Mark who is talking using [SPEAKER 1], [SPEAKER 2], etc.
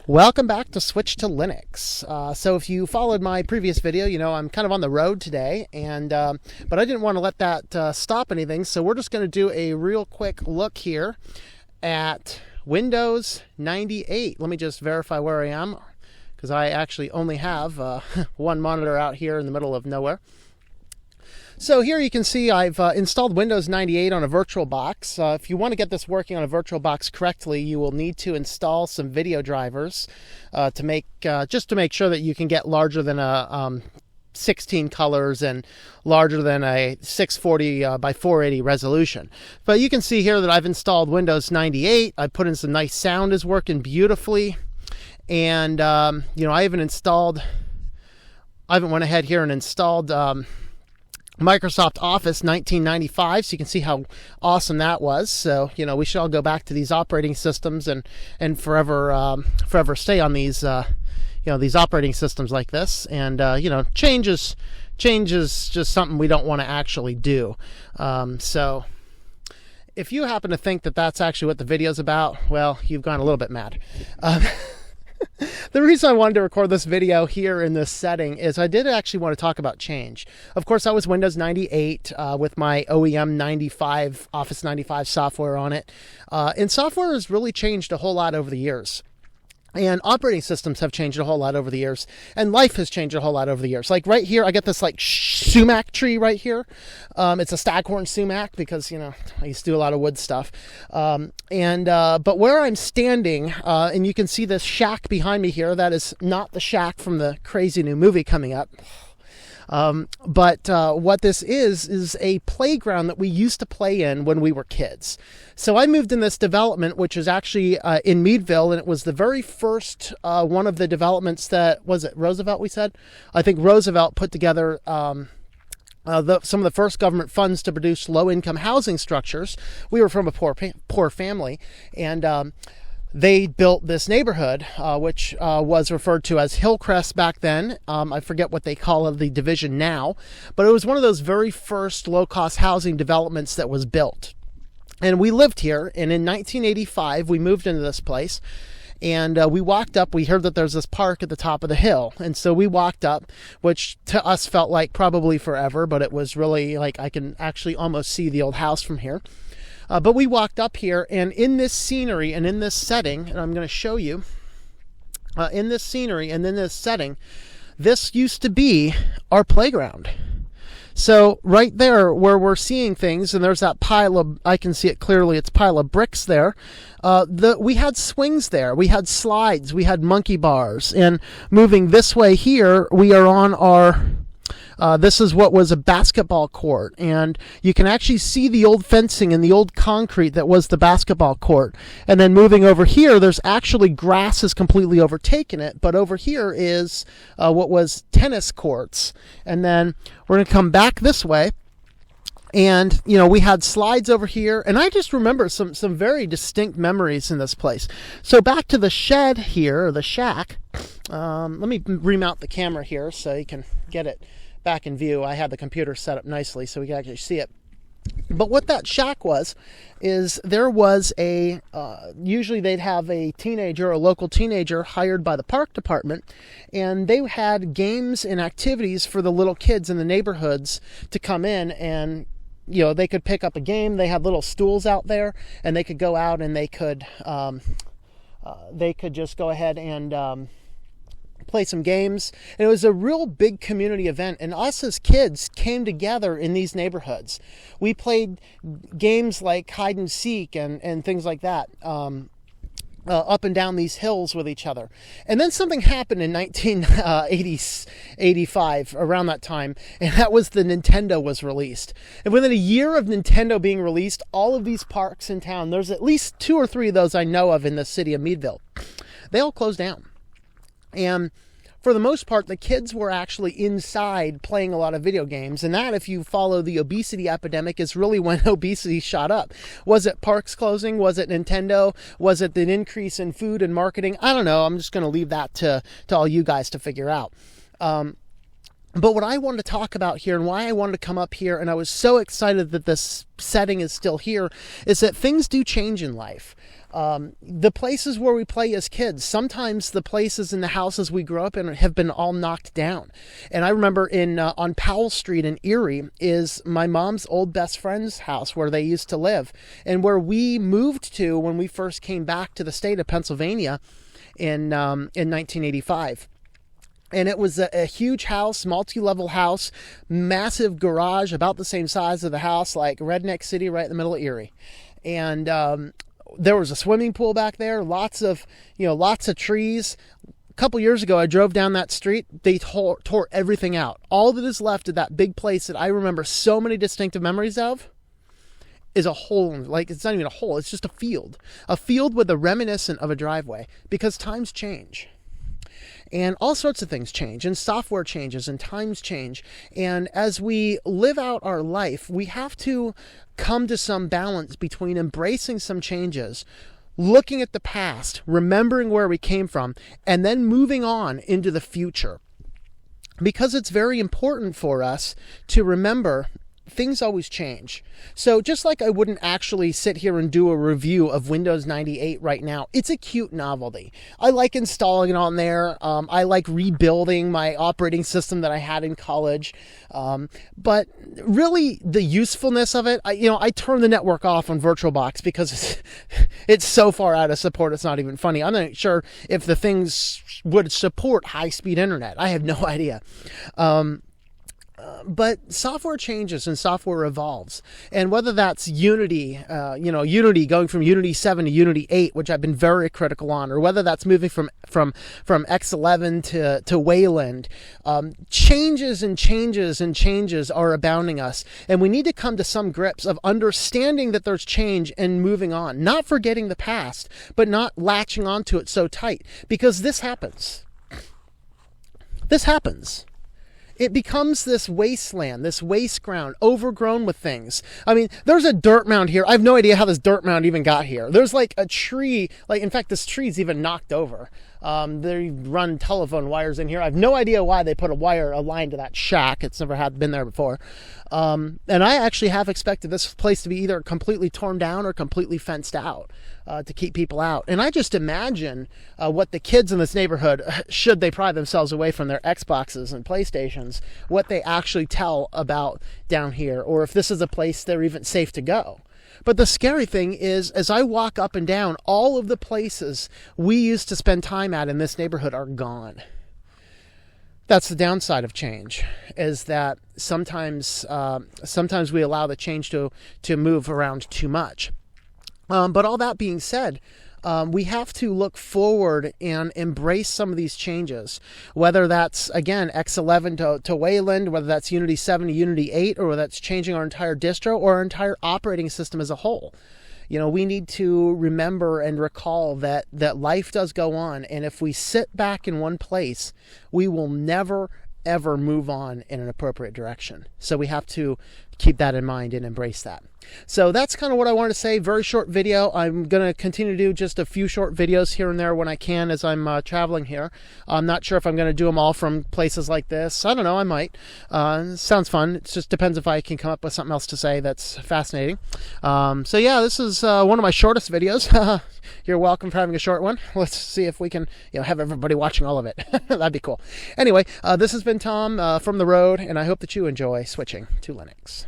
[SPEAKER 1] Welcome back to Switch to Linux. So if you followed my previous video, you know I'm kind of on the road today, and but I didn't want to let that stop anything, so we're just going to do a real quick look here at Windows 98. Let me just verify where I am, because I actually only have one monitor out here in the middle of nowhere. So here you can see I've installed Windows 98 on a VirtualBox. If you want to get this working on a VirtualBox correctly, you will need to install some video drivers to make sure that you can get larger than a 16 colors and larger than a 640 by 480 resolution. But you can see here that I've installed Windows 98. I put in some nice sound, is working beautifully, and you know, I haven't went ahead here and installed Microsoft Office 1995, so you can see how awesome that was. So, you know, we should all go back to these operating systems and forever stay on these these operating systems like this. And you know, change is just something we don't want to actually do. So if you happen to think that that's actually what the video's about, well, you've gone a little bit mad. The reason I wanted to record this video here in this setting is I did actually want to talk about change. Of course, that was Windows 98 with my OEM 95, Office 95 software on it. And software has really changed a whole lot over the years. And operating systems have changed a whole lot over the years. And life has changed a whole lot over the years. Like right here, I got this like sumac tree right here. It's a staghorn sumac because, you know, I used to do a lot of wood stuff. But where I'm standing, and you can see this shack behind me here, that is not the shack from the crazy new movie coming up. But what this is a playground that we used to play in when we were kids. So I moved in this development, which is actually in Meadville, and it was the very first one of the developments that, was it Roosevelt we said? I think Roosevelt put together some of the first government funds to produce low-income housing structures. We were from a poor family, and they built this neighborhood, which was referred to as Hillcrest back then. I forget what they call the division now, but it was one of those very first low-cost housing developments that was built. And we lived here, and in 1985, we moved into this place, and we walked up. We heard that there's this park at the top of the hill, and so we walked up, which to us felt like probably forever, but it was really like I can actually almost see the old house from here. But we walked up here, and in this scenery and in this setting, and I'm going to show you, in this scenery and in this setting, this used to be our playground. So right there where we're seeing things, and there's that pile of, I can see it clearly, it's a pile of bricks there. We had swings there, we had slides, we had monkey bars, and moving this way here, we are on our... this is what was a basketball court, and you can actually see the old fencing and the old concrete that was the basketball court. And then moving over here, there's actually grass has completely overtaken it, but over here is what was tennis courts. And then we're going to come back this way, and you know, we had slides over here, and I just remember some very distinct memories in this place. So back to the shed here, or the shack. Let me remount the camera here so you can get it back in view. I had the computer set up nicely so we can actually see it. But what that shack was, is there was a, usually they'd have a local teenager hired by the park department, and they had games and activities for the little kids in the neighborhoods to come in, and you know, they could pick up a game. They had little stools out there, and they could go out and they could just go ahead and play some games. And it was a real big community event, and us as kids came together in these neighborhoods. We played games like hide and seek and things like that, up and down these hills with each other. And then something happened in 1985, around that time, and that was the Nintendo was released. And within a year of Nintendo being released, all of these parks in town, there's at least 2 or 3 of those I know of in the city of Meadville, they all closed down. And for the most part, the kids were actually inside playing a lot of video games. And that, if you follow the obesity epidemic, is really when obesity shot up. Was it parks closing? Was it Nintendo? Was it the increase in food and marketing? I don't know. I'm just going to leave that to all you guys to figure out. But what I wanted to talk about here, and why I wanted to come up here, and I was so excited that this setting is still here, is that things do change in life. The places where we play as kids, sometimes the places in the houses we grew up in have been all knocked down. And I remember on Powell Street in Erie is my mom's old best friend's house where they used to live, and where we moved to when we first came back to the state of Pennsylvania in 1985. And it was a huge house, multi-level house, massive garage, about the same size of the house, like Redneck City right in the middle of Erie. And there was a swimming pool back there, lots of trees. A couple years ago, I drove down that street. They tore everything out. All that is left of that big place that I remember so many distinctive memories of is a hole. Like, it's not even a hole. It's just a field with a reminiscent of a driveway, because times change. And all sorts of things change, and software changes, and times change. And as we live out our life, we have to come to some balance between embracing some changes, looking at the past, remembering where we came from, and then moving on into the future. Because it's very important for us to remember things always change. So just like I wouldn't actually sit here and do a review of Windows 98 right now, it's a cute novelty. I like installing it on there. I like rebuilding my operating system that I had in college. But really the usefulness of it, I turn the network off on VirtualBox because it's so far out of support, it's not even funny. I'm not sure if the things would support high-speed internet. I have no idea. But software changes and software evolves. And whether that's Unity, Unity going from Unity 7 to Unity 8, which I've been very critical on, or whether that's moving from X11 to Wayland, changes and changes and changes are abounding us. And we need to come to some grips of understanding that there's change and moving on, not forgetting the past, but not latching onto it so tight, because this happens. This happens. It becomes this wasteland, this waste ground, overgrown with things. I mean, there's a dirt mound here. I have no idea how this dirt mound even got here. There's like a tree, in fact, this tree's even knocked over. They run telephone wires in here. I have no idea why they put a line to that shack. It's never been there before. And I actually have expected this place to be either completely torn down or completely fenced out to keep people out. And I just imagine what the kids in this neighborhood, should they pry themselves away from their Xboxes and PlayStations, what they actually tell about down here, or if this is a place they're even safe to go. But the scary thing is, as I walk up and down, all of the places we used to spend time at in this neighborhood are gone. That's the downside of change, is that sometimes we allow the change to move around too much. But all that being said, we have to look forward and embrace some of these changes, whether that's, again, X11 to Wayland, whether that's Unity 7 to Unity 8, or whether that's changing our entire distro or our entire operating system as a whole. We need to remember and recall that life does go on, and if we sit back in one place, we will never, ever move on in an appropriate direction. So we have to keep that in mind and embrace that. So that's kind of what I wanted to say. Very short video. I'm going to continue to do just a few short videos here and there when I can as I'm traveling here. I'm not sure if I'm going to do them all from places like this. I don't know. I might. Sounds fun. It just depends if I can come up with something else to say that's fascinating. So yeah, this is one of my shortest videos. You're welcome for having a short one. Let's see if we can have everybody watching all of it. That'd be cool. Anyway, this has been Tom from the road, and I hope that you enjoy switching to Linux.